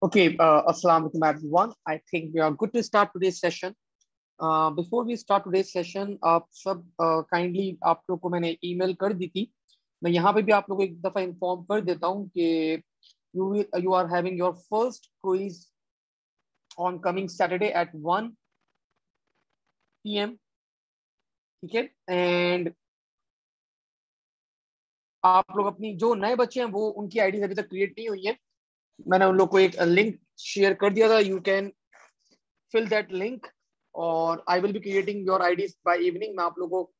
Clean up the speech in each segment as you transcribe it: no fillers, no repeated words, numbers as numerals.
Okay, Assalamu alaikum everyone. I think we are good to start today's session. Before we start today's session, आप सब kindly आप लोग को मैंने email कर दी थी. मैं यहाँ पे भी आप लोगों को एक दफा इन्फॉर्म कर देता हूँ कि you are having your first quiz on coming Saturday at 1 p.m. ठीक है. एंड आप लोग अपनी जो नए बच्चे हैं वो उनकी आईडीज अभी तक क्रिएट नहीं हुई है. मैंने उन लोग को एक लिंक शेयर कर दिया था. You can fill that link और I will be creating your IDs by evening. मैं आप लोगों को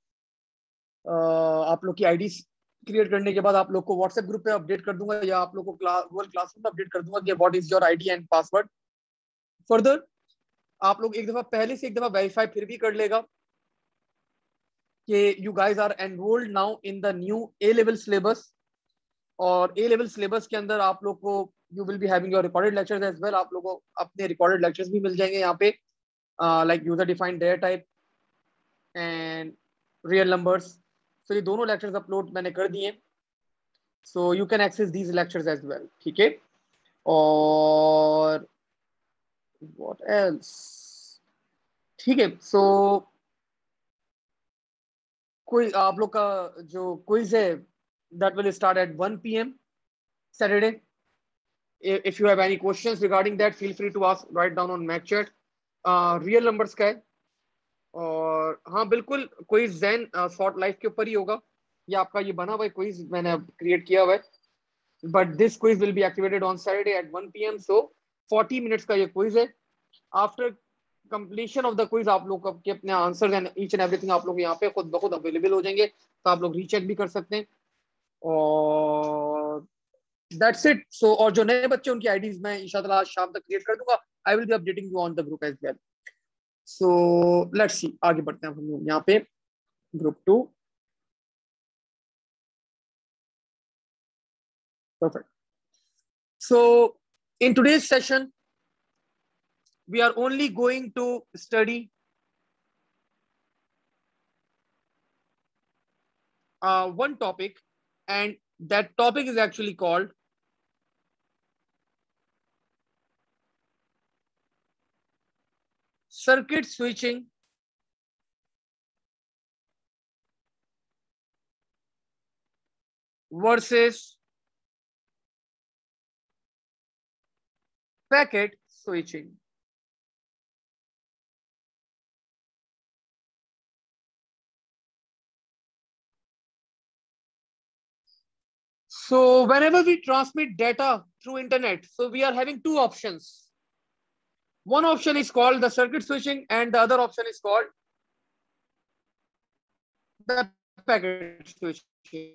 आप लोग की आईडीज क्रिएट करने के बाद आप लोग को व्हाट्सएप ग्रुप पे अपडेट कर दूंगा या आप लोग को गूगल क्लासरूम में अपडेट कर दूंगा कि what is your ID and password. Further आप लोग एक दफा पहले से एक दफा वेरीफाई फिर भी कर लेगा कि you guys are enrolled now in the new A level syllabus. और ए लेवल सिलेबस के अंदर आप लोग को you will be having your recorded lectures as well. आप लोगों को अपने रिकॉर्डेड लेक्चर्स भी मिल जाएंगे यहाँ पे, like user defined data type and real numbers. तो ये दोनों लेक्चर्स अपलोड मैंने कर दिए, so you can access these lectures as well. ठीक है. और व्हाट एल्स. ठीक है. सो कोई आप लोग का जो क्विज है that will start at 1 p.m. Saturday. If you have any questions regarding that, feel free to ask right down on Mac chat. Real numbers का है. और हाँ बिल्कुल क्विज जैन शॉर्ट लाइफ के ऊपर ही होगा. ये आपका ये बना हुआ है क्विज मैंने क्रिएट किया हुआ है. But this quiz will be activated on Saturday at 1 p.m. So 40 minutes का ये क्विज है. After completion of the quiz आप लोग के अपने answers and each and everything आप लोग यहाँ पे खुद ब खुद अवेलेबल हो जाएंगे, तो आप लोग रीचेक भी कर सकते हैं. और दैट्स इट. सो और जो नए बच्चे उनकी आईडीज मैं इंशाल्लाह आज शाम तक क्रिएट कर दूंगा. I will be updating you on the group as well. So let's see, आगे बढ़ते हैं हम लोग यहाँ पे. Group 2. Perfect. So, in today's session, we are only going to study one topic, and that topic is actually called circuit switching versus packet switching. So whenever we transmit data through internet, so we are having two options. One option is called the circuit switching and the other option is called the packet switching.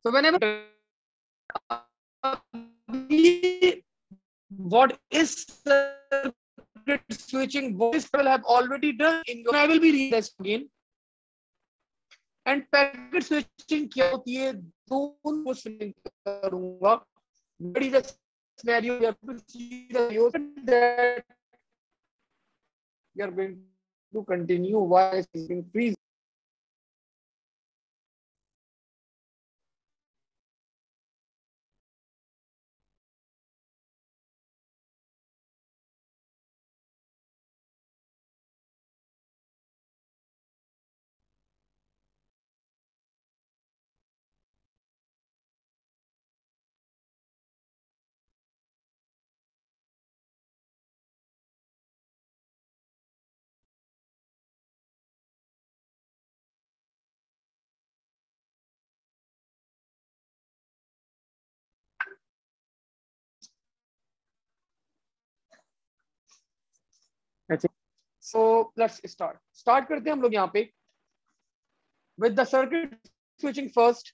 So whenever what is circuit switching, what is people have already done in your, I will be reading this again. And packet switching क्या होती है दोनों को switching करूंगा. What is the scenario you have to see that you are going to continue why switching freeze. So let's start करते हैं हम लोग यहाँ पे with the circuit switching first.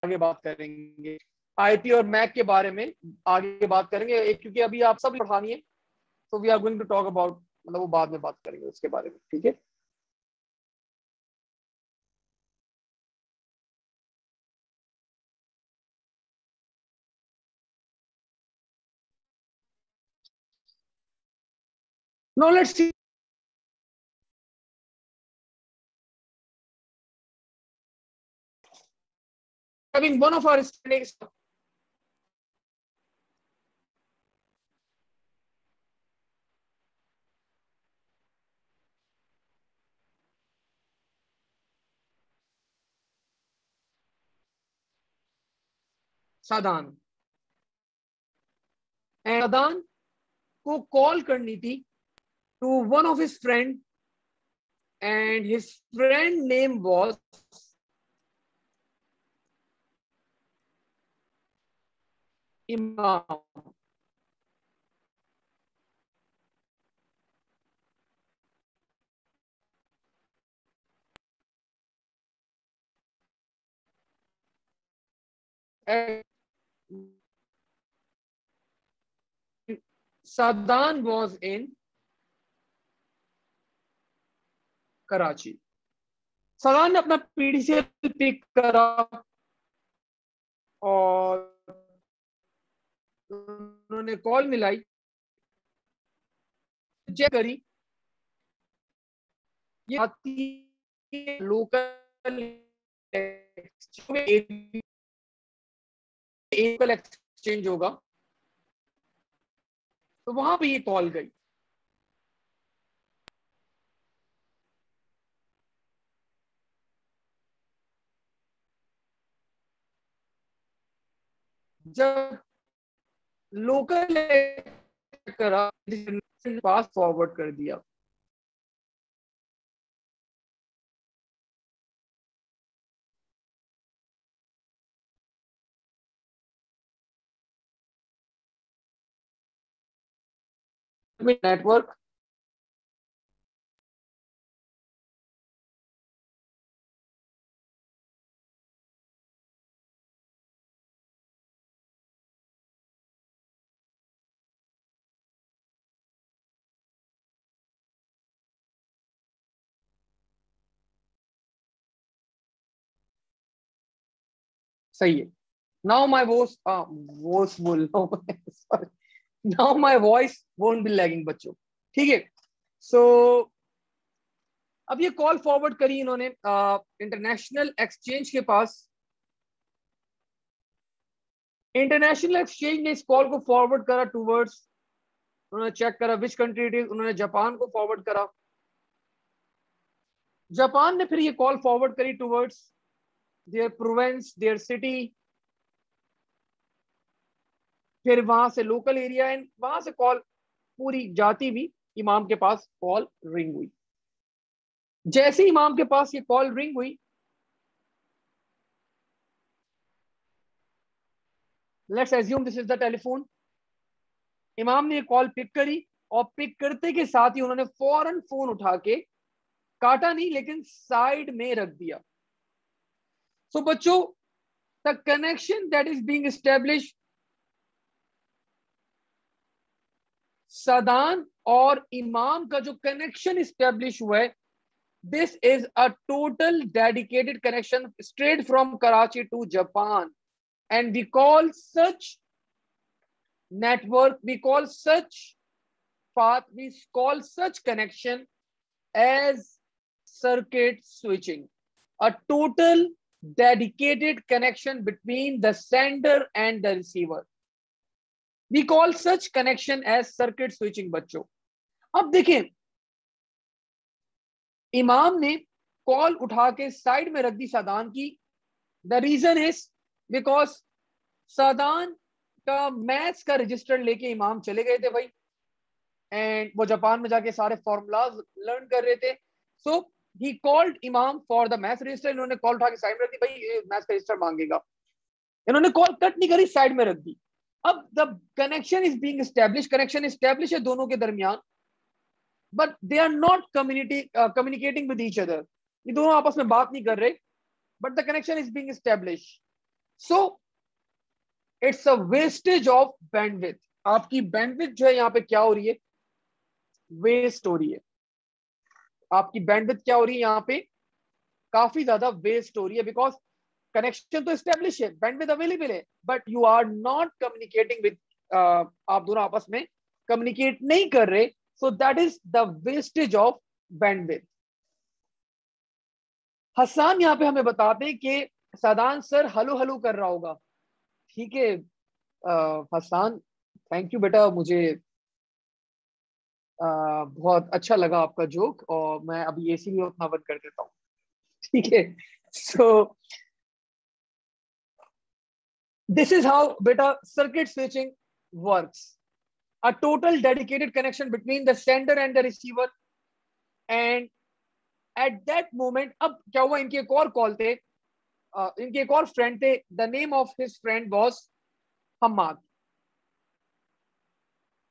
आगे बात करेंगे आईपी और मैक के बारे में. आगे बात करेंगे क्योंकि अभी आप सब पढ़ानी है, तो we are going to talk about, मतलब वो बाद में बात करेंगे उसके बारे में. ठीक है. Now let's see. Having one of our students. Sadan, and Sadan को कॉल करनी थी to one of his friend and his friend name was Imam. Sadan was in Karachi. सादान ने अपना पीडीसीएल पिक करा और उन्होंने कॉल मिलाई, चेक करी, ये आती लोकल एक्सचेंज होगा, तो वहां पे ये कॉल गई. जब लोकल करा, पास फॉरवर्ड कर दिया. नेटवर्क सही है. नाउ माय वॉइस बोल रहा हूं, sorry. Now my voice won't be lagging बच्चों, ठीक है. सो अब ये कॉल फॉरवर्ड करी इन्होंने इंटरनेशनल एक्सचेंज के पास. इंटरनेशनल एक्सचेंज ने इस कॉल को फॉरवर्ड करा टूवर्ड्स, उन्होंने चेक करा विच कंट्री इट इज, उन्होंने जापान को फॉरवर्ड करा. जापान ने फिर ये कॉल फॉरवर्ड करी towards their province, there city, फिर वहां से लोकल एरिया, एंड वहां से कॉल पूरी जाती हुई इमाम के पास कॉल रिंग हुई. जैसे इमाम के पास ये कॉल रिंग हुई, let's assume this is the telephone. इमाम ने ये कॉल पिक करी और पिक करते के साथ ही उन्होंने फौरन फोन उठा के, काटा नहीं लेकिन साइड में रख दिया. सो बच्चों, the connection that is being established, Sadan और इमाम का जो कनेक्शन एस्टेब्लिश हुआ है, this is a total dedicated connection straight from Karachi to Japan. And we call such network, we call such path, we call such connection as circuit switching. A total dedicated connection between the sender and the receiver. We call such connection as circuit switching बच्चों. अब देखें, इमाम ने call उठा के side में रख दी सादान की. The reason is बिकॉज सादान का मैथ्स का रजिस्टर लेके इमाम चले गए थे भाई, एंड वो जापान में जाके सारे फॉर्मूलाज लर्न कर रहे थे. सो ही कॉल्ड इमाम फॉर द मैथ्स रजिस्टर. इन्होंने कॉल उठा के साइड में रख दी, भाई ये मैथ्स का रजिस्टर मांगेगा. इन्होंने कॉल कट नहीं करी, साइड में रख दी. अब the connection is being establish, connection establish है दोनों के दरमियान, but they are not communicating with each other. ये दोनों आपस में बात नहीं कर रहे, but the connection is being establish. So it's a wastage of bandwidth. आपकी बैंडविड्थ जो है यहाँ पे क्या हो रही है, वेस्ट हो रही है. आपकी बैंडविड्थ क्या हो रही है यहाँ पे, काफी ज्यादा वेस्ट हो रही है. बिकॉज कनेक्शन तो एस्टेब्लिश है, बैंडविड्थ अवेलेबल है, but you are not communicating with, आप दोनों आपस में कम्युनिकेट नहीं कर रहे. So that is the wastage of bandwidth. Hasan यहाँ पे हमें बताते हैं कि सदान सर हलो हलो कर रहा होगा। ठीक है हसान, थैंक यू बेटा, मुझे बहुत अच्छा लगा आपका जोक, और मैं अभी एसी भी उतना बंद कर देता हूँ। ठीक है, सो दिस इज हाउ बेटा circuit switching works. A total dedicated connection between the sender and the receiver, and at that moment, अब क्या हुआ, इनके एक और कॉल थे, इनके एक और फ्रेंड थे, the name of his friend was Hammad.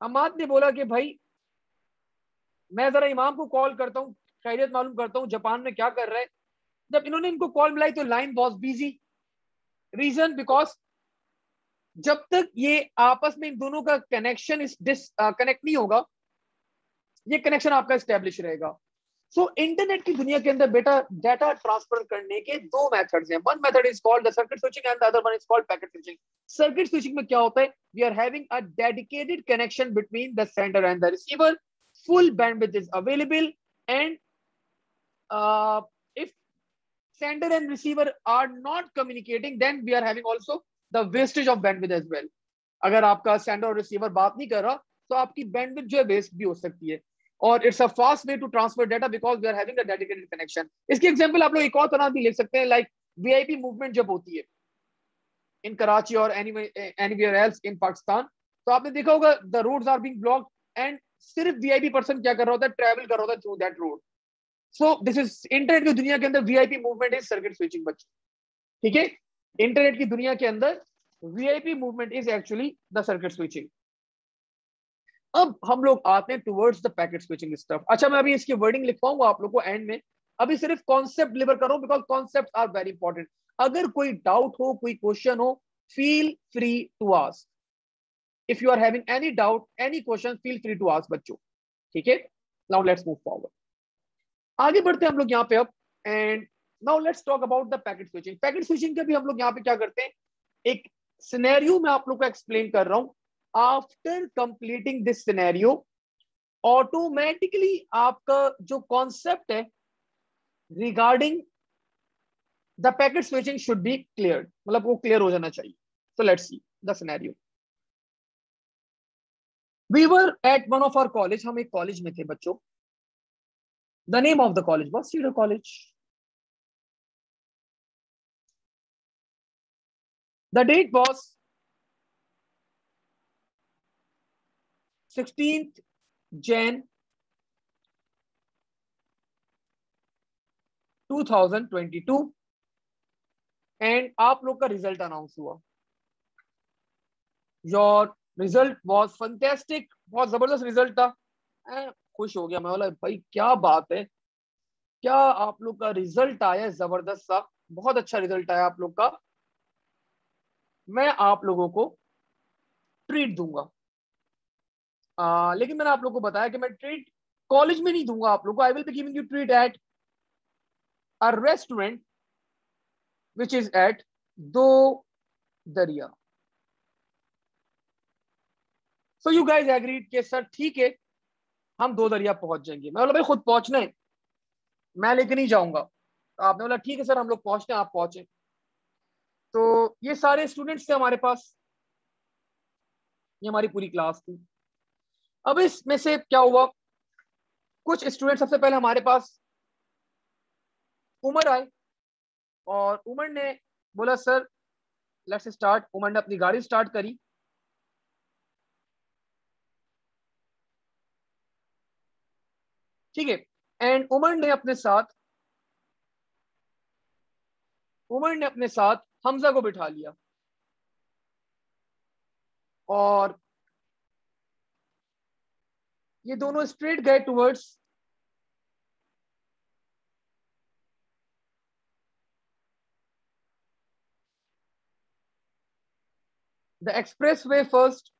Hammad ने बोला कि भाई मैं जरा इमाम को कॉल करता हूँ, खैरियत मालूम करता हूँ, जापान में क्या कर रहा है। जब इन्होंने इनको कॉल मिलाई तो line was busy. Reason because जब तक ये आपस में इन दोनों का कनेक्शन इस कनेक्ट नहीं होगा, ये कनेक्शन आपका स्टैब्लिश रहेगा। सो इंटरनेट की दुनिया के अंदर बेटा डाटा ट्रांसफर करने के दो मेथड्स हैं। One method is called the circuit switching and the other one is called packet switching. Circuit switching में क्या होता है, we are having a dedicated connection between the sender and the receiver, full bandwidth is available, and if sender and receiver are not communicating, then we are having also the wastage of bandwidth as well. अगर आपका sender और receiver बात नहीं कर रहा तो आपकी bandwidth जो है वेस्ट भी हो सकती है, और it's a fast way to transfer data because we are having a dedicated connection. इसकी एग्जांपल आप लोग एक और तरह भी लिख सकते हैं, लाइक वीआईपी मूवमेंट जब होती है इन कराची और एनीवेयर एल्स इन पाकिस्तान, तो आपने देखा होगा the roads are being blocked and सिर्फ वीआईपी पर्सन क्या कर रहा होता है, ट्रैवल कर रहा होता है through that road. So this is internet की दुनिया के अंदर VIP movement is circuit switching बच्चे। ठीक है, इंटरनेट की दुनिया के अंदर VIP movement is actually the circuit switching. अब हम लोग आते हैं towards the packet switching stuff. अच्छा, मैं अभी इसकी वर्डिंग लिखवाऊंगा आप लोग को एंड में, अभी सिर्फ कॉन्सेप्ट डिलीवर कर रहा हूं because concept are very important. अगर कोई डाउट हो, कोई क्वेश्चन हो, feel free to ask. If you are having any doubt, any question, feel free to ask बच्चों। ठीक है, नाउ लेट्स मूव फॉरवर्ड, आगे बढ़ते हैं हम लोग यहाँ पे अब। And now let's talk about the packet switching. Packet switching के भी हम लोग यहाँ पे क्या करते हैं, एक सिनेरियो में आप लोग को एक्सप्लेन कर रहा हूं। After completing this scenario, automatically आपका जो कॉन्सेप्ट है regarding the packet switching should be clear, मतलब वो क्लियर हो जाना चाहिए। So let's see the scenario. We were at one of our college, हम एक कॉलेज में थे बच्चों। The name of the college was Cedar college. The date was 16th Jan 2022, and आप लोग का रिजल्ट अनाउंस हुआ। योर रिजल्ट वाज फैंटास्टिक, बहुत जबरदस्त रिजल्ट था। मैं खुश हो गया, मैं बोला भाई क्या बात है, क्या आप लोग का रिजल्ट आया जबरदस्त सा, बहुत अच्छा रिजल्ट आया आप लोग का, मैं आप लोगों को ट्रीट दूंगा। लेकिन मैंने आप लोग को बताया कि मैं ट्रीट कॉलेज में नहीं दूंगा आप लोग को, I will be giving you treat at a restaurant which is at Do Darya. So you guys agreed के सर ठीक है हम दो दरिया पहुंच जाएंगे। मैं बोला भाई खुद पहुंचना है, मैं लेके नहीं जाऊंगा। तो आपने बोला ठीक है सर हम लोग पहुंचते हैं, आप पहुंचे। तो ये सारे स्टूडेंट्स थे हमारे पास, ये हमारी पूरी क्लास थी। अब इसमें से क्या हुआ, कुछ स्टूडेंट सबसे पहले हमारे पास उमर आए, और उमर ने बोला सर लेट्स स्टार्ट। उमर ने अपनी गाड़ी स्टार्ट करी, ठीक है, एंड उमर ने अपने साथ हमजा को बिठा लिया, और ये दोनों स्ट्रेट गए towards the express way first,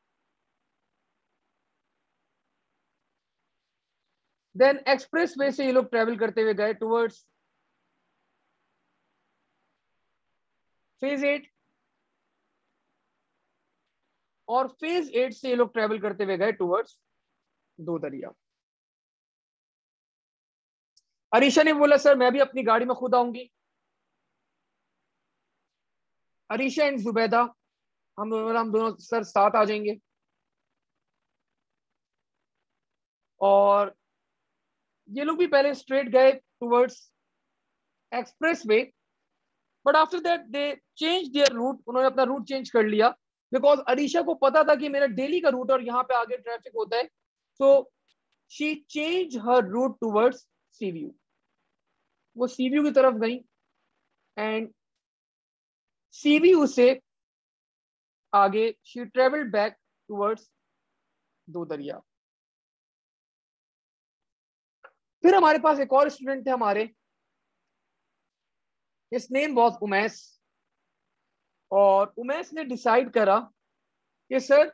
then express way से ये लोग ट्रेवल करते हुए गए टुवर्ड्स फेज 8, और फेज 8 से ये लोग ट्रेवल करते हुए गए टुवर्ड्स दो दरिया। अरीशा ने बोला सर मैं भी अपनी गाड़ी में खुद आऊंगी। अरीशा एंड जुबैदा, हम दोनों सर साथ आ जाएंगे। और ये लोग भी पहले स्ट्रेट गए towards express way, but after that they change their route, उन्होंने अपना रूट चेंज कर लिया, बिकॉज अरीशा को पता था कि मेरा डेली का रूट और यहाँ पे आगे ट्रैफिक होता है, so she change her route towards Seaview. वो सीव्यू की तरफ गई एंड सीव्यू से आगे शी ट्रेवल्ड बैक टुवर्ड्स दो दरिया। फिर हमारे पास एक और स्टूडेंट थे हमारे, हिज नेम वाज उमैस। और उमैस ने डिसाइड करा कि सर,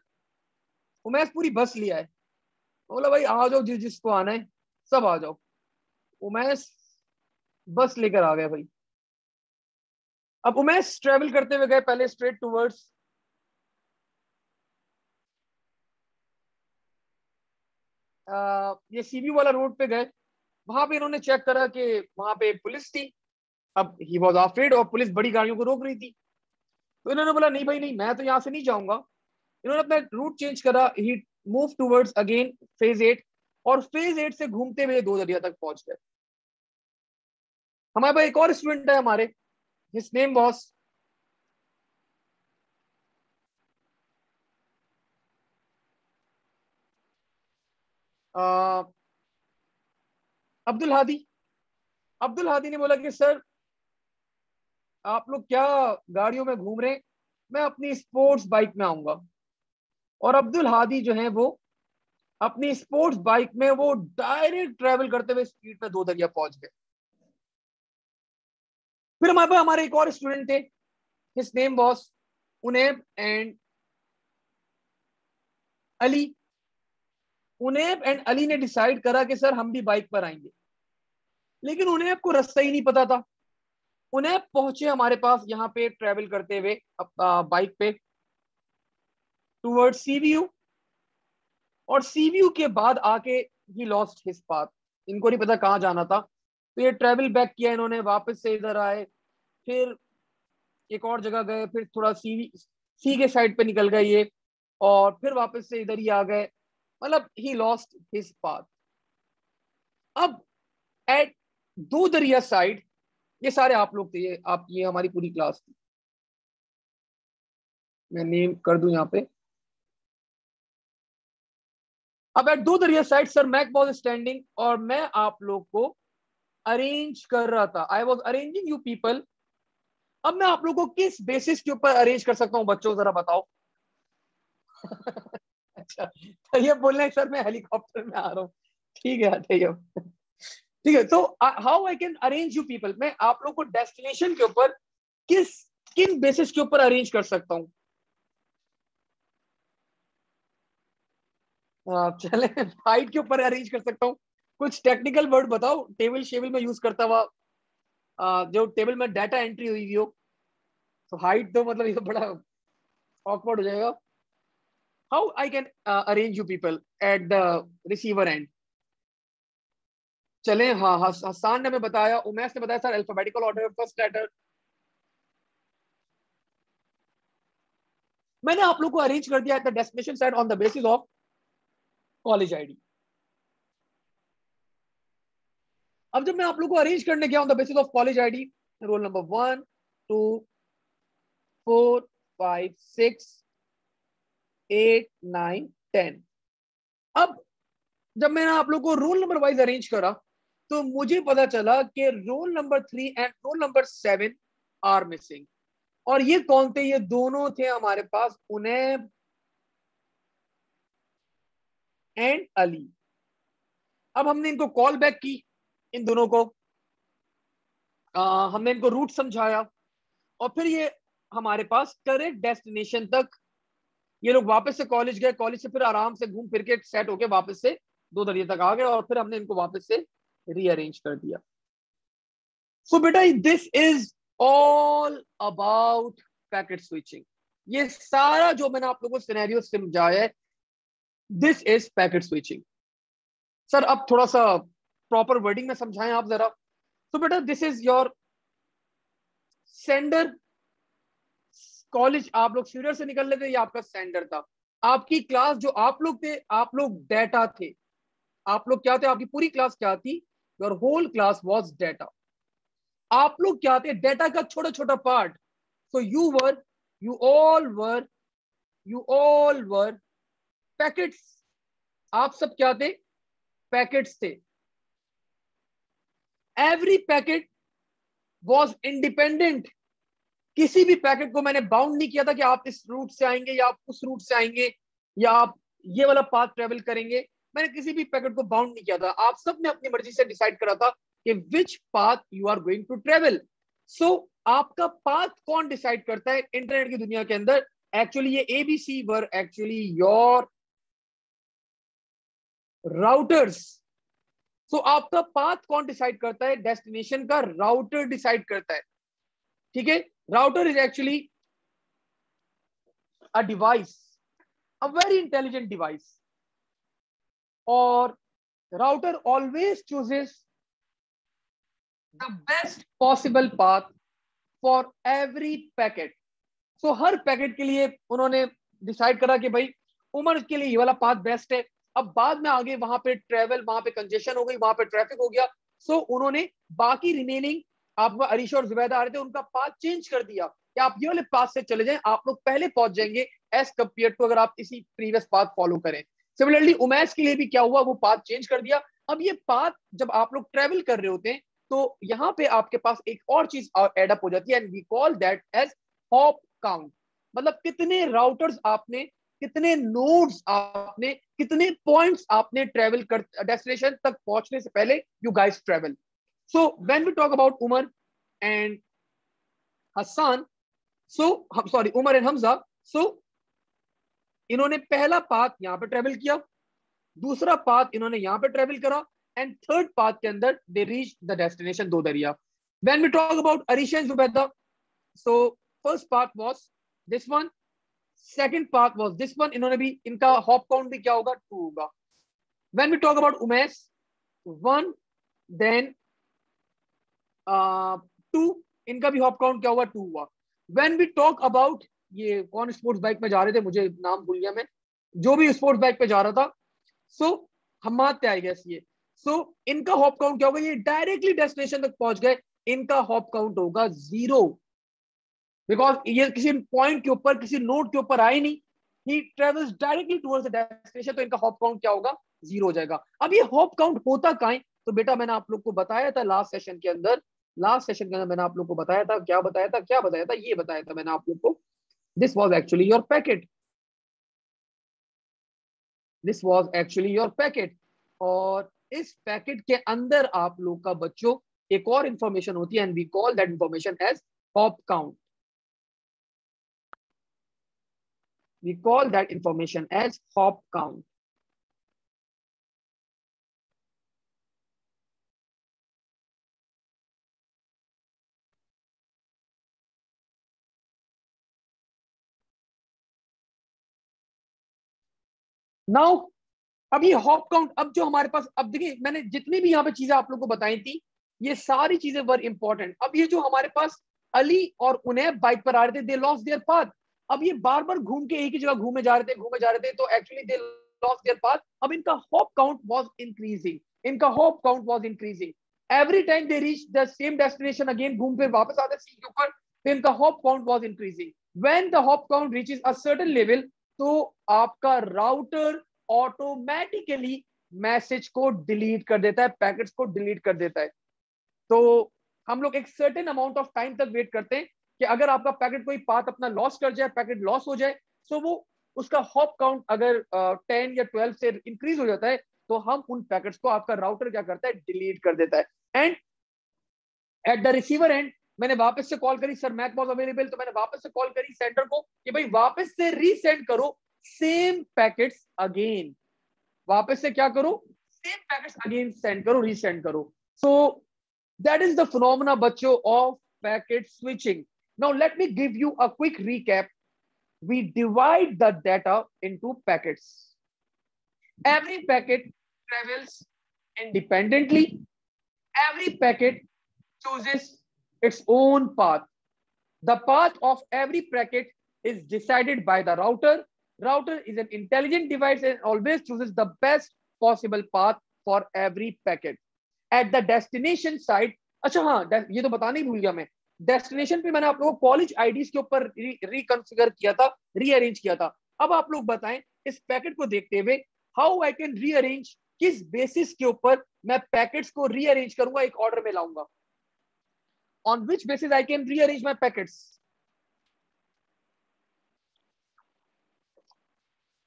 उमैस पूरी बस लिया है, बोला भाई आ जाओ जिसको आना है सब आ जाओ। उमैस बस लेकर आ गया भाई। अब उमैस ट्रेवल करते हुए गए पहले स्ट्रेट टूवर्ड्स ये सीबी वाला रोड पे गए। वहां पे इन्होंने चेक करा कि वहां पे पुलिस थी। अब ही वॉज अफ्रेड, और पुलिस बड़ी गाड़ियों को रोक रही थी। तो इन्होंने बोला नहीं भाई नहीं, मैं तो यहाँ से नहीं जाऊंगा। इन्होंने अपना रूट चेंज करा, ही मूव टूवर्ड्स अगेन फेज 8, और फेज 8 से घूमते हुए दो दरिया तक पहुंच गए। हमारे पास एक और स्टूडेंट है हमारे, his name was Abdul Hadi. Abdul Hadi ने बोला कि सर आप लोग क्या गाड़ियों में घूम रहे हैं, मैं अपनी स्पोर्ट्स बाइक में आऊंगा। और अब्दुल हादी जो है वो अपनी स्पोर्ट्स बाइक में वो डायरेक्ट ट्रेवल करते हुए स्पीड में दो दरिया पहुंच गए। फिर हमारे पास हमारे एक और स्टूडेंट थे, his name was Unaib and Ali. Unaib and Ali ने डिसाइड करा कि सर हम भी बाइक पर आएंगे, लेकिन उनैब को रास्ता ही नहीं पता था। उनैब पहुंचे हमारे पास यहाँ पे ट्रेवल करते हुए बाइक पे टूवर्ड सीव्यू, और सीव्यू के बाद आके ही लॉस्ट हिज पाथ। इनको नहीं पता कहाँ जाना था, तो ये ट्रेवल बैक किया इन्होंने, वापस से इधर आए, फिर एक और जगह गए, फिर थोड़ा सी के साइड पे निकल गए ये, और फिर वापस से इधर ही आ गए। मतलब ही लॉस्ट हिज पाथ। अब एट दो दरिया साइड, ये सारे आप लोग थे, ये हमारी पूरी क्लास थी। मैं नेम कर दूं यहाँ पे। अब at Do Darya side sir Mac was standing, और मैं आप लोग को अरेंज कर रहा था, I was arranging you people. अब मैं आप लोग को किस बेसिस के ऊपर अरेंज कर सकता हूँ बच्चों, जरा बताओ। अच्छा, तो ये बोल रहे हैं सर मैं हेलीकॉप्टर में आ रहा हूँ। ठीक है ठीक है ठीक है। तो how I can arrange you people, मैं आप लोग को डेस्टिनेशन के ऊपर किस किन बेसिस के ऊपर अरेंज कर सकता हूँ। चले हाइट के ऊपर अरेंज कर सकता हूँ। कुछ टेक्निकल वर्ड बताओ टेबल शेबल में यूज करता हुआ, जो टेबल में डाटा एंट्री हुई हो। तो हाइट तो मतलब ये तो बड़ा ऑकवर्ड हो जाएगा। How I can arrange you people at the receiver end. चले, हाँ हसान ने हमें बताया, उमैस ने बताया sir alphabetical order first letter. मैंने आप लोग को अरेंज कर दिया at the destination side on the basis of college ID. अब जब मैं आप लोग को अरेंज करने गया on the basis of college ID, roll number 1, 2, 4, 5, 6, 8, 9, 10। अब जब मैंने आप लोग को रोल नंबर वाइज अरेंज करा, तो मुझे पता चला कि roll number 3 and roll number 7 are missing. और ये कौन थे? ये दोनों थे हमारे पास, उनैब एंड अली। अब हमने इनको कॉल बैक की, इन दोनों को हमने इनको रूट समझाया, और फिर ये हमारे पास करेक्ट डेस्टिनेशन तक ये लोग वापस से कॉलेज गए। कॉलेज से फिर आराम से घूम फिर के सेट होके वापस से दो दरिया तक आ गए, और फिर हमने इनको वापस से रीअरेंज कर दिया। सो बेटा this is all about packet switching. ये सारा जो मैंने आप लोगों को सिनेरियो समझाया है, this is packet switching. Sir अब थोड़ा सा प्रॉपर वर्डिंग में समझाएं आप जरा। तो बेटा this is your sender. College आप लोग फीडर से निकल लेते, ये आपका सेंडर था। आपकी क्लास जो आप लोग थे, आप लोग डेटा थे। आप लोग क्या थे, आपकी पूरी क्लास क्या थी? Your whole class was data. आप लोग क्या थे? डेटा का छोटा छोटा part. So you all were packets. आप सब क्या थे? पैकेट्स थे। Every packet was independent. किसी भी पैकेट को मैंने बाउंड नहीं किया था कि आप इस रूट से आएंगे या आप उस रूट से आएंगे या आप ये वाला पाथ ट्रेवल करेंगे। मैंने किसी भी पैकेट को बाउंड नहीं किया था। आप सब ने अपनी मर्जी से डिसाइड करा था कि which path you are going to travel. So आपका पाथ कौन डिसाइड करता है इंटरनेट की दुनिया के अंदर? एक्चुअली ये ABC were actually your routers. So आपका पाथ कौन डिसाइड करता है? डेस्टिनेशन का राउटर डिसाइड करता है। ठीक है, router is actually a device, a very intelligent device, और router always chooses the best possible path for every packet. So her packet के लिए उन्होंने डिसाइड करा कि भाई उमर के लिए ये वाला पाथ बेस्ट है। अब बाद में आगे वहां पे ट्रेवल, वहां पे कंजेशन हो गई, वहां पे ट्रैफिक हो गया। सो उन्होंने बाकी रिमेनिंग, आपको अरीशा और जुबैदा आ रहे थे, उनका पाथ चेंज कर दिया कि आप ये वाले पाथ से चले जाएं, आप लोग पहले पहुंच जाएंगे एज कम्पेयर टू अगर आप इसी प्रीवियस पाथ फॉलो करें। सिमिलरली उमैस के लिए भी क्या हुआ, वो पाथ चेंज कर दिया। अब ये पाथ जब आप लोग ट्रेवल कर रहे होते हैं तो यहाँ पे आपके पास एक और चीज एडअप हो जाती है, and we call that as hop count. मतलब कितने राउटर्स आपने, कितने नोड्स आपने, कितने पॉइंट्स आपने ट्रेवल कर डेस्टिनेशन तक पहुंचने से पहले you guys travel. So when we talk about Umar and Hasan, so sorry Umar and Hamza, so इन्होंने पहला पाथ यहाँ पे ट्रेवल किया, दूसरा पाथ इन्होंने यहाँ पे ट्रेवल करा, एंड थर्ड पाथ के अंदर they reach the destination Do Darya. When we talk about Areesha and Zubaida, so first path was this one, second path was this one. इन्होंने भी, इनका हॉप काउंट भी क्या होगा? 2 होगा। When we talk about Umais, 1 then 2, इनका भी हॉप काउंट क्या हुआ? 2 हुआ। व्हेन वी टॉक अबाउट, ये कौन स्पोर्ट्स बाइक में जा रहे थे, मुझे नाम भूल गया मैं, जो भी स्पोर्ट्स बाइक पे जा रहा था, सो हम्माद आई गेस ये। सो इनका हॉप काउंट क्या होगा? ये डायरेक्टली डेस्टिनेशन तक पहुंच गए, इनका हॉप काउंट होगा 0, बिकॉज ये किसी पॉइंट के ऊपर, किसी नोड के ऊपर आए नहीं, ही travels directly towards the destination, तो इनका हॉप काउंट क्या होगा? 0 हो जाएगा। अब ये हॉप काउंट होता कहां है? तो बेटा मैंने आप लोग को बताया था लास्ट सेशन के अंदर, मैंने आप लोग को बताया था, क्या बताया था, ये बताया था मैंने आप लोग को, this was actually your packet, this was actually your packet. और इस पैकेट के अंदर आप लोग का बच्चों एक और इंफॉर्मेशन होती है, and we call that information as hop count. We call that information as hop count. Now अब ये हॉप काउंट, अब जो हमारे पास, अब देखिए मैंने जितनी भी यहाँ पे चीजें आप लोगों को बताई थी, ये सारी चीजें वर इंपॉर्टेंट। अब ये जो हमारे पास अली और उनैब बाइक पर आ रहे थे, दे लॉस्ट देयर पाथ। अब ये बार बार घूम के एक ही जगह घूमे जा रहे थे, तो actually they lost their path. अब इनका hop count was increasing, every time they reach the same destination again, घूम फिर वापस आते सी के ऊपर, तो इनका hop count was increasing. When the hop count reaches a certain level, तो आपका राउटर ऑटोमेटिकली मैसेज को डिलीट कर देता है, पैकेट्स को डिलीट कर देता है। तो हम लोग एक सर्टेन अमाउंट ऑफ टाइम तक वेट करते हैं कि अगर आपका पैकेट कोई पाथ अपना लॉस कर जाए, पैकेट लॉस हो जाए, तो वो उसका हॉप काउंट अगर 10 या 12 से इंक्रीज हो जाता है, तो हम उन पैकेट्स को, आपका राउटर क्या करता है? डिलीट कर देता है। And eight the receiver and, मैंने वापस से कॉल करी, सर मैक वॉज अवेलेबल, तो मैंने वापस से कॉल करी सेंटर को कि भाई वापस से रीसेंड करो सेम पैकेट्स अगेन, वापस से क्या करो? सेम पैकेट्स अगेन सेंड करो, रीसेंड करो। So that is the phenomena बच्चों of packet switching. Now let me give you a quick recap. We divide the data into packets. Every packet travels independently. Every packet chooses its own path. The path of every packet is decided by the router. Router is an intelligent device and always chooses the best possible path for every packet. At the destination site, अच्छा हाँ ये तो बताने ही भूल गया मैं, destination पे मैंने आप लोगों को कॉलेज आईडीज के ऊपर रिकॉन्फ़िगर किया था, रीअरेंज किया था. अब आप लोग बताएं इस पैकेट को देखते हुए हाउ आई कैन रीअरेंज, किस बेसिस के ऊपर मैं पैकेट्स को रीअरेंज करूंगा, एक ऑर्डर में लाऊंगा. On which basis I can rearrange my packets.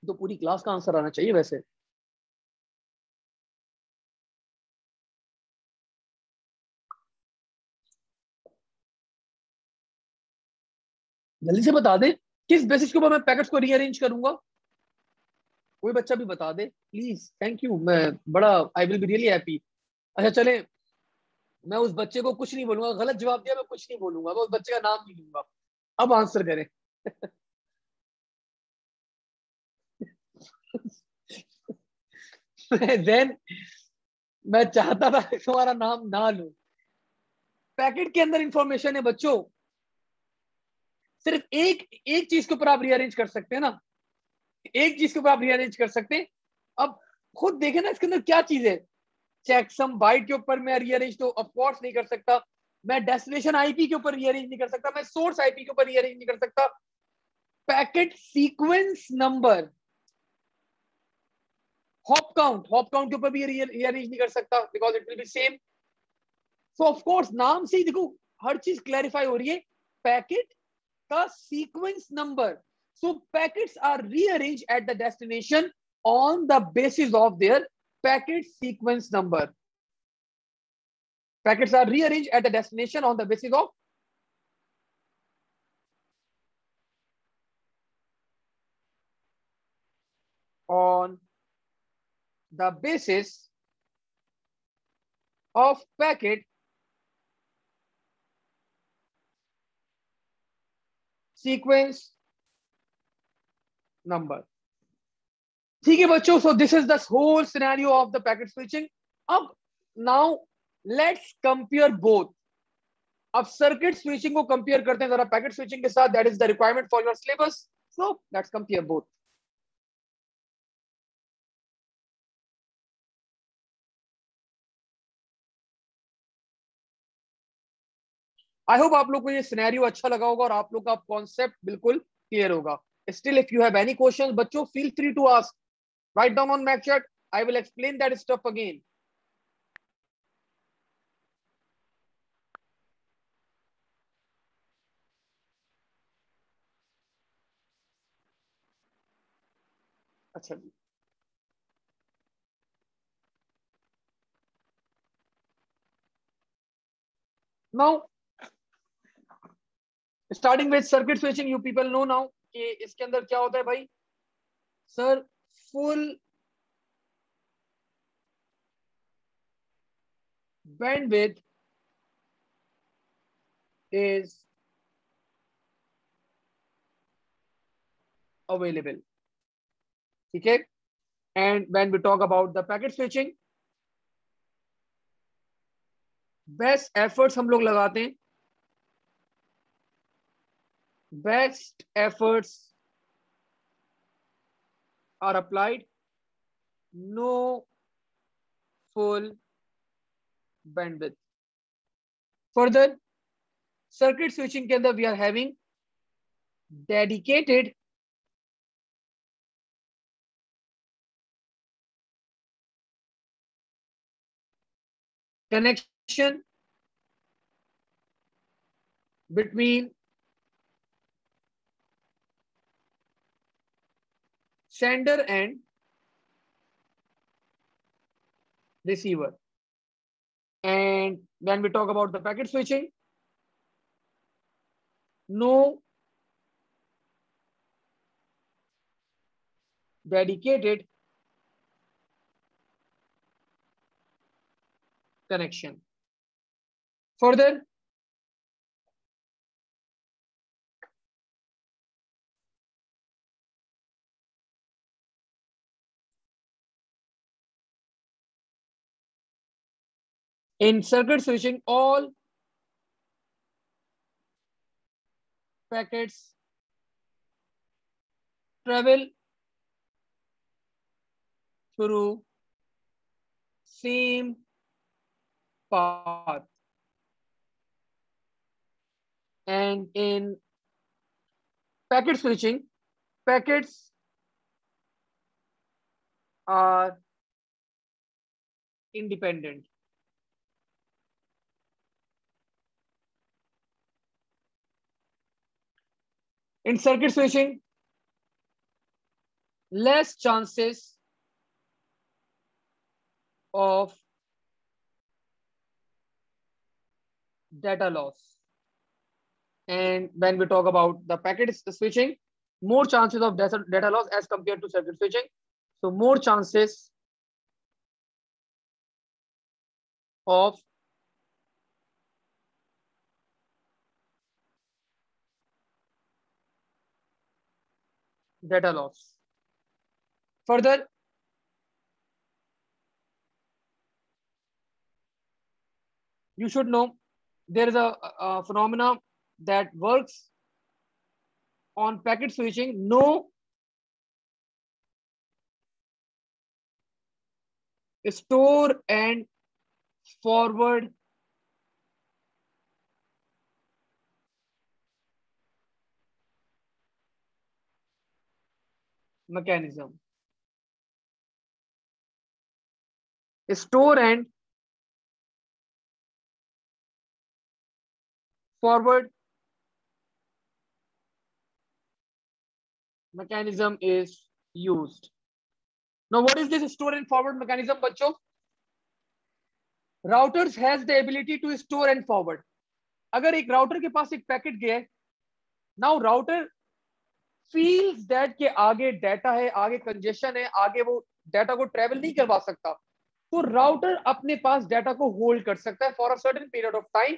तो पूरी क्लास का आंसर आना चाहिए वैसे. जल्दी से बता दे किस बेसिस के ऊपर मैं पैकेट्स को रीअरेंज करूंगा. कोई बच्चा भी बता दे प्लीज. थैंक यू, मैं बड़ा आई विल बी रियली हैप्पी. अच्छा चले, मैं उस बच्चे को कुछ नहीं बोलूंगा, गलत जवाब दिया मैं कुछ नहीं बोलूंगा, मैं उस बच्चे का नाम नहीं लूंगा. अब आंसर करें. देन मैं चाहता था कि तुम्हारा नाम ना लूं. पैकेट के अंदर इंफॉर्मेशन है बच्चों. सिर्फ एक एक चीज के ऊपर आप रीअरेंज कर सकते हैं ना, एक चीज के ऊपर आप रीअरेंज कर सकते हैं. अब खुद देखे ना इसके अंदर क्या चीज है. चेकसम बाइट के ऊपर मैं रीअरेंज तो ऑफ कोर्स नहीं कर सकता. मैं डेस्टिनेशन आईपी के ऊपर रीअरेंज नहीं कर सकता. मैं सोर्स आईपी के ऊपर रीअरेंज नहीं कर सकता. Packet sequence number, hop count के ऊपर भी रीअरेंज नहीं कर सकता because it will be same. So of course नाम से ही देखो हर चीज क्लैरिफाई हो रही है. पैकेट का sequence number. So packets are rearrange at the destination on the basis of their packet sequence number. Packets are rearranged at the destination on the basis of on the basis of packet sequence number. ठीक है बच्चों, so this is the whole scenario of the packet switching. अब now let's compare both. अब circuit switching को compare करते हैं जरा packet switching के साथ. That is the requirement for your syllabus. So let's compare both. I hope आप लोग को ये सिनेरियो अच्छा लगा होगा और आप लोग का कॉन्सेप्ट बिल्कुल क्लियर होगा. Still if you have any question बच्चों feel free to ask. Write down on Mac chat. I will explain that stuff again. अच्छा जी. Now starting with circuit switching, you people know now कि इसके अंदर क्या होता है भाई. Sir full bandwidth is available. ठीक है. And when we talk about the packet switching, best efforts हम लोग लगाते हैं. Best efforts are applied. No full bandwidth. Further circuit switching के अंदर we are having dedicated connection between sender and receiver. And when we talk about the packet switching, no dedicated connection. Further, In circuit switching, all packets travel through same path. And in packet switching, packets are independent. In circuit switching, less chances of data loss. And when we talk about the packet switching, more chances of data loss as compared to circuit switching. So more chances of data loss. Further, you should know there is a phenomena that works on packet switching. No store and forward mechanism. Store and forward mechanism is used. Now, what is this store and forward mechanism, बच्चों? Routers has the ability to store and forward. अगर एक router के पास एक packet गया है, now router feels that के आगे data है, आगे कंजेशन है, आगे वो डाटा को ट्रेवल नहीं करवा सकता, तो राउटर अपने पास डाटा को होल्ड कर सकता है for a certain period of time.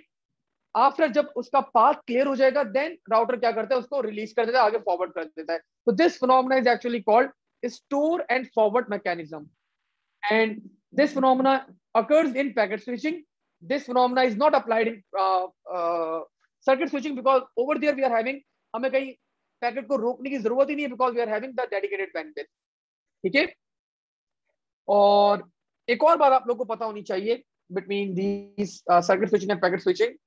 After जब उसका पाथ क्लियर हो जाएगा, देन राउटर क्या करता है, उसको रिलीज कर देता है, आगे फॉरवर्ड कर देता है. तो this phenomena is actually called store and forward mechanism. And this phenomena occurs in packet switching. This phenomena is not applied in circuit switching because over there we are having, हमें कहीं packet को रोकने की जरूरत ही नहीं है because we are having the dedicated bandwidth. ठीक है. और एक और बात आप लोग को पता होनी चाहिए between these circuit switching and packet switching.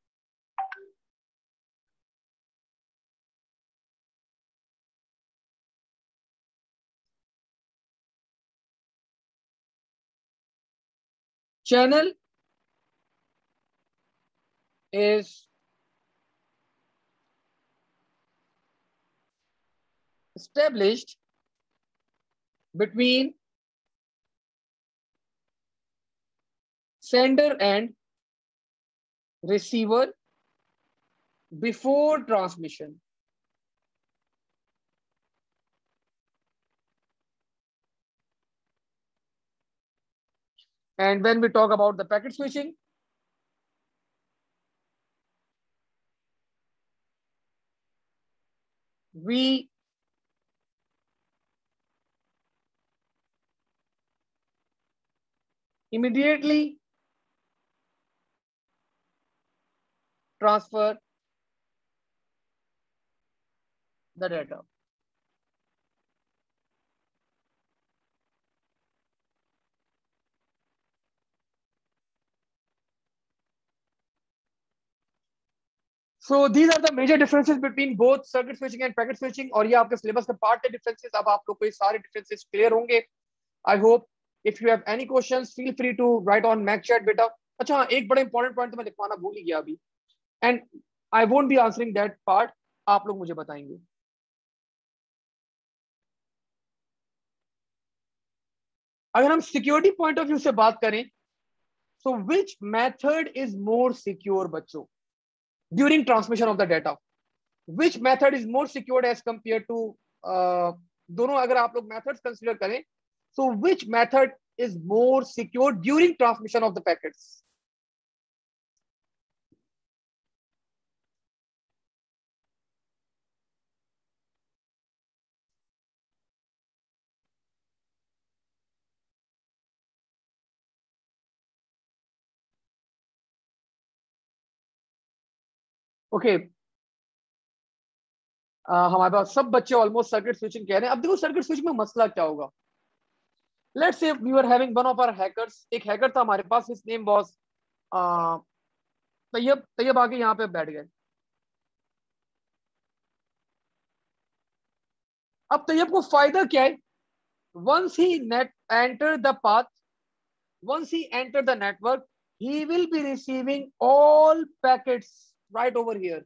Channel is established between sender and receiver before transmission. And when we talk about the packet switching, we immediately transfer the data. So these are the major differences between both circuit switching and packet switching. और ये आपके syllabus का part है differences. अब आप लोग को ये सारे differences clear होंगे. I hope if you have any questions, feel free to write on Mac chat बेटा. अच्छा हाँ, एक बड़ा important point तो मैं लिखवाना भूल ही गया अभी. And I won't be answering that part. आप लोग मुझे बताएंगे. अगर हम सिक्योरिटी पॉइंट ऑफ व्यू से बात करें, so which method is more secure बच्चों during transmission of the data? Which method is more secured as compared to दोनों अगर आप लोग methods consider करें, so which method is more secure during transmission of the packets? Okay, हमारे पास सब बच्चे almost circuit switching कह रहे हैं। अब देखो सर्किट स्विचिंग में मसला क्या होगा। Let's say we were having one of our hackers, एक हैकर था हमारे पास, his name was Tayyab. Tayyab आके यहाँ पे बैठ गए। अब तैयब को फायदा क्या है? Once he net enter the path, once he enter the network, he will be receiving all packets right over here.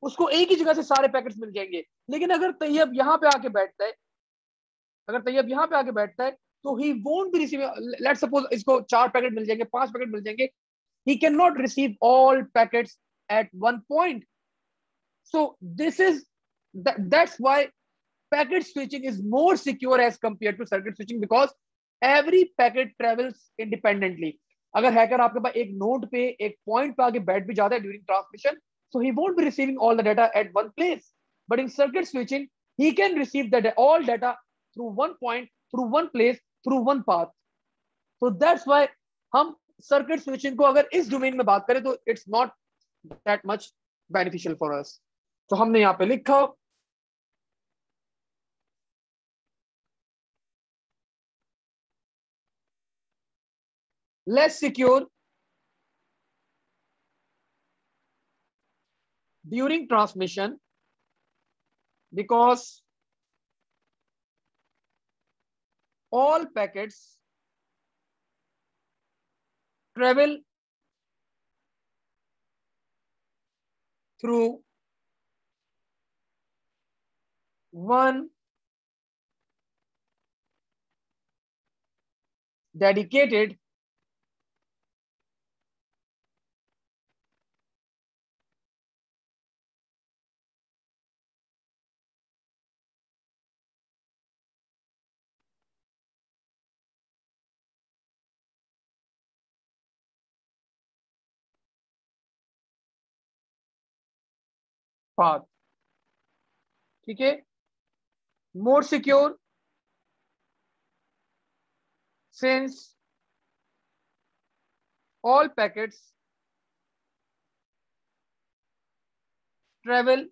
उसको एक ही जगह से सारे पैकेट्स मिल जाएंगे। लेकिन अगर तैयब यहाँ पे आके बैठता है, अगर तैयब यहाँ पे आके बैठता है, तो he won't be receiving. Let's suppose इसको 4 पैकेट मिल जाएंगे, 5 पैकेट मिल जाएंगे, he cannot receive all packets at one point. So this is that's why packet switching is more secure as compared to circuit switching, because every packet travels independently. अगर hacker आपके पास एक node पे, एक point पे आके बैठ भी जाता है during transmission, so he won't be receiving all the data at one place. But in circuit switching, he can receive the all data through one point, through one place, through one path. So that's why हम circuit switching को अगर इस domain में बात करें तो it's not that much beneficial for us. तो हमने यहाँ पे लिखा less secure during transmission because all packets travel through one dedicated path। ठीक है, more secure since all packets travel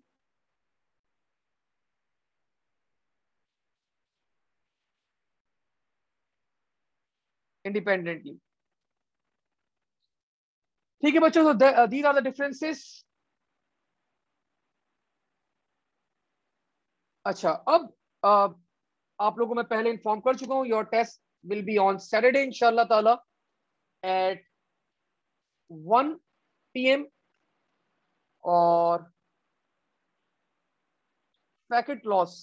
independently। ठीक है बच्चों, तो these are the differences। अच्छा, अब आप लोगों को मैं पहले इन्फॉर्म कर चुका हूं, your test will be on Saturday इंशाल्लाह ताला एट 1 PM। और पैकेट लॉस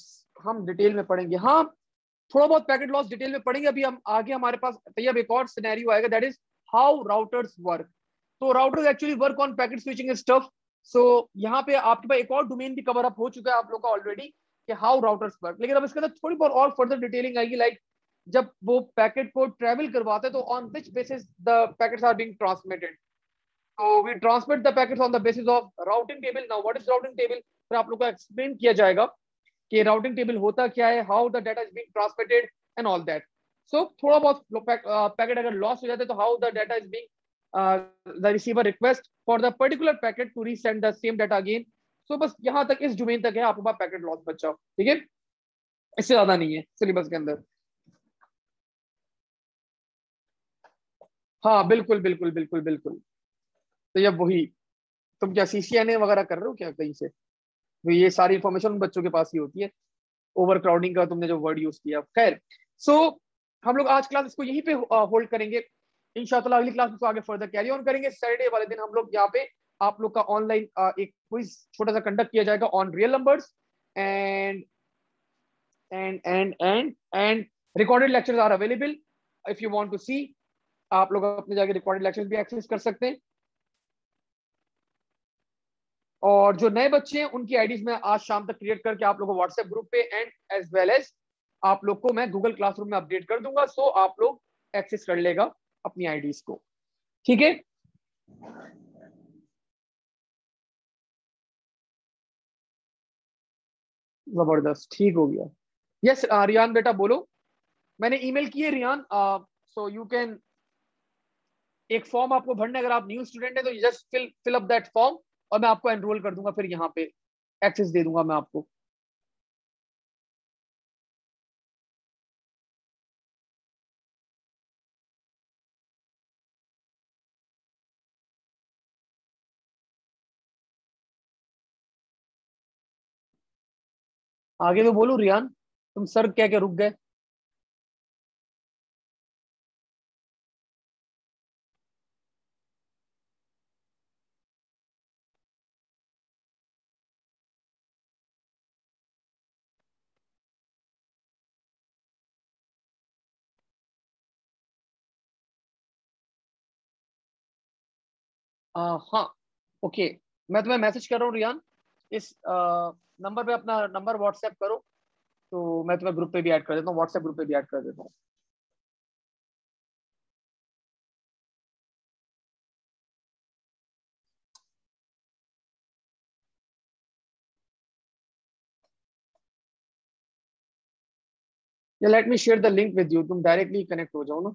हम डिटेल में पढ़ेंगे। हाँ, थोड़ा बहुत पैकेट लॉस डिटेल में पढ़ेंगे। अभी हम आगे हमारे पास तैयार एक और सिनेरियो आएगा, that is how routers work. तो routers actually work on packet switching stuff. So यहाँ पे आपके पास एक और डोमेन भी कवर अप हो चुका है आप लोग का ऑलरेडी, कि हाउ राउटर्स वर्क। लेकिन अब इसके अंदर थोड़ी बहुत और फर्दर डिटेलिंग आएगी, लाइक जब वो पैकेट को ट्रेवल करवाते हैं तो on which basis the packets are being transmitted. तो we transmit the packets on the basis of routing table. Now what is routing table, फिर आप लोग को एक्सप्लेन किया जाएगा कि राउटिंग टेबल होता क्या है, how the data is being transmitted and all that. So थोड़ा बहुत पैकेट अगर लॉस हो जाते हैं तो how the data is being the receiver request for the particular packet to resend the same data again. So बस यहाँ तक, इस डोमेन तक है आपके पास पैकेट लॉस बच्चा। ठीक है, इससे ज्यादा नहीं है सिलेबस के अंदर। हाँ बिल्कुल बिल्कुल बिल्कुल बिल्कुल। तो ये वही, तुम क्या CCNA वगैरह कर रहे हो क्या कहीं से? तो ये सारी इंफॉर्मेशन बच्चों के पास ही होती है। ओवर क्राउडिंग का तुमने जो वर्ड यूज किया, खैर। सो हम लोग आज क्लास इसको यहीं पे होल्ड करेंगे। इंशाल्लाह अगली क्लास को आगे फर्दर कैरी ऑन करेंगे। सैटरडे वाले दिन हम लोग यहाँ पे आप लोग का ऑनलाइन एक क्विज छोटा सा कंडक्ट किया जाएगा on real numbers and and recorded lectures are available if you want to see. आप लोग अपने जाके रिकॉर्डेड लेक्चर्स भी एक्सेस कर सकते हैं। और जो नए बच्चे हैं उनकी आईडीज में आज शाम तक क्रिएट करके आप लोगों को व्हाट्सएप ग्रुप पे एंड एज वेल एज आप लोग को मैं गूगल क्लासरूम में अपडेट कर दूंगा। सो आप लोग एक्सेस कर लेगा अपनी आईडीज को। ठीक है, जबरदस्त, ठीक हो गया। यस रियान बेटा बोलो। मैंने ईमेल की है रियान, सो यू कैन, एक फॉर्म आपको भरना है। अगर आप न्यू स्टूडेंट है तो just fill up that form और मैं आपको एनरोल कर दूंगा, फिर यहाँ पे एक्सेस दे दूंगा मैं आपको। आगे तो बोलू रियान, तुम सर क्या क्या रुक गए? हाँ, ओके। मैं तुम्हें मैसेज कर रहा हूँ रियान, इस नंबर पे अपना नंबर व्हाट्सएप करो, तो मैं तुम्हें ग्रुप पे भी ऐड कर देता हूँ, व्हाट्सएप ग्रुप पे भी ऐड कर देता हूँ। या let me share the link with you, तुम डायरेक्टली कनेक्ट हो जाओ ना।